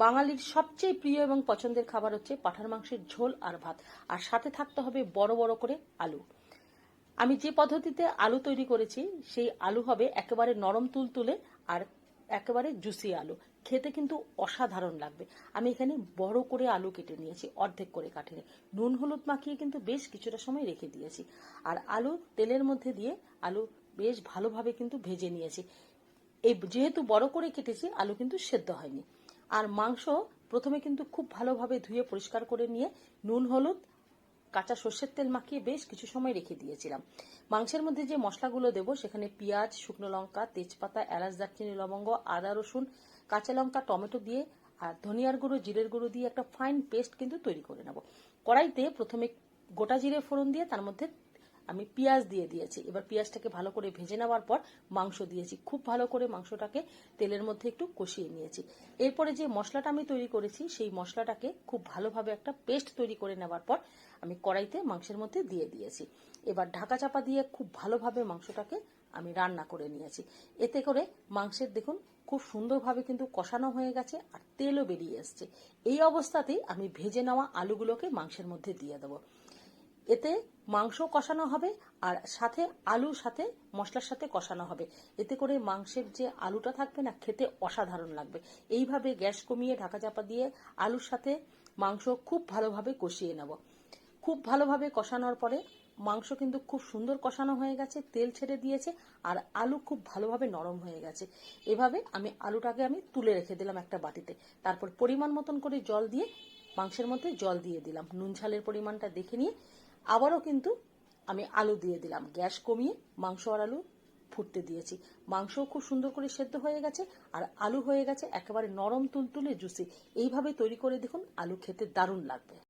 বাঙালির সবচেয়ে প্রিয় এবং পছন্দের খাবার হচ্ছে পাঁঠার মাংসের ঝোল আর ভাত, আর সাথে থাকতে হবে বড় বড় করে আলু। আমি যে পদ্ধতিতে আলু তৈরি করেছি সেই আলু হবে একেবারে নরম তুলতুলে আর একেবারে জুসি আলু। খেতে কিন্তু অসাধারণ লাগবে। আমি এখানে বড় করে আলু কেটে নিয়েছি, অর্ধেক করে কাটিনি। নুন হলুদ মাখিয়ে কিন্তু বেশ কিছুটা সময় রেখে দিয়েছি। আর আলু তেলের মধ্যে দিয়ে আলু বেশ ভালোভাবে কিন্তু ভেজে নিয়েছি। এই যেহেতু বড় করে কেটেছি, আলু কিন্তু সেদ্ধ হয়নি। আর মাংস প্রথমে কিন্তু খুব ভালোভাবে ধুয়ে পরিষ্কার করে নিয়ে নুন হলুদ কাঁচা সর্ষের তেল মাখিয়ে বেশ কিছু সময় রেখে দিয়েছিলাম। মাংসের মধ্যে যে মশলাগুলো দেবো সেখানে পেঁয়াজ, শুকনো লঙ্কা, তেজপাতা, এলাচ, দারচিনি, লবঙ্গ, আদা, রসুন, কাঁচা লঙ্কা, টমেটো দিয়ে আর ধনিয়ার গুঁড়ো, জিরের গুঁড়ো দিয়ে একটা ফাইন পেস্ট কিন্তু তৈরি করে নেব। কড়াইতে প্রথমে গোটা জিরে ফোড়ন দিয়ে তার মধ্যে আমি পেঁয়াজ দিয়ে দিয়েছি। এবার পেঁয়াজটাকে ভালো করে ভেজে নেওয়ার পর মাংস দিয়েছি। খুব ভালো করে মাংসটাকে তেলের মধ্যে একটু কষিয়ে নিয়েছি। এরপরে যে মশলাটা আমি তৈরি করেছি সেই মশলাটাকে খুব ভালোভাবে একটা পেস্ট তৈরি করে নেওয়ার পর আমি কড়াইতে মাংসের মধ্যে দিয়ে দিয়েছি। এবার ঢাকা চাপা দিয়ে খুব ভালোভাবে মাংসটাকে আমি রান্না করে নিয়েছি। এতে করে মাংসের দেখুন খুব সুন্দরভাবে কিন্তু কষানো হয়ে গেছে আর তেলও বেরিয়ে এসছে। এই অবস্থাতেই আমি ভেজে নেওয়া আলুগুলোকে মাংসের মধ্যে দিয়ে দেবো। এতে মাংস কষানো হবে আর সাথে আলুর সাথে মশলার সাথে কষানো হবে। এতে করে মাংসের যে আলুটা থাকবে না, খেতে অসাধারণ লাগবে। এইভাবে গ্যাস কমিয়ে ঢাকা চাপা দিয়ে আলুর সাথে মাংস খুব ভালোভাবে কষিয়ে নেব। খুব ভালোভাবে কষানোর পরে মাংস কিন্তু খুব সুন্দর কষানো হয়ে গেছে, তেল ছেড়ে দিয়েছে আর আলু খুব ভালোভাবে নরম হয়ে গেছে। এভাবে আলুটাকে আমি তুলে রেখে দিলাম একটা বাটিতে। তারপর পরিমাণ মতন করে জল দিয়ে মাংসের মধ্যে জল দিয়ে দিলাম। নুন ঝালের পরিমাণটা দেখে নিয়ে আবারও কিন্তু আমি আলু দিয়ে দিলাম। গ্যাস কমিয়ে মাংস আর আলু ফুটতে দিয়েছি। মাংসও খুব সুন্দর করে সেদ্ধ হয়ে গেছে আর আলু হয়ে গেছে একেবারে নরম তুলতুলে জুসি। এইভাবে তৈরি করে দেখুন, আলু খেতে দারুণ লাগবে।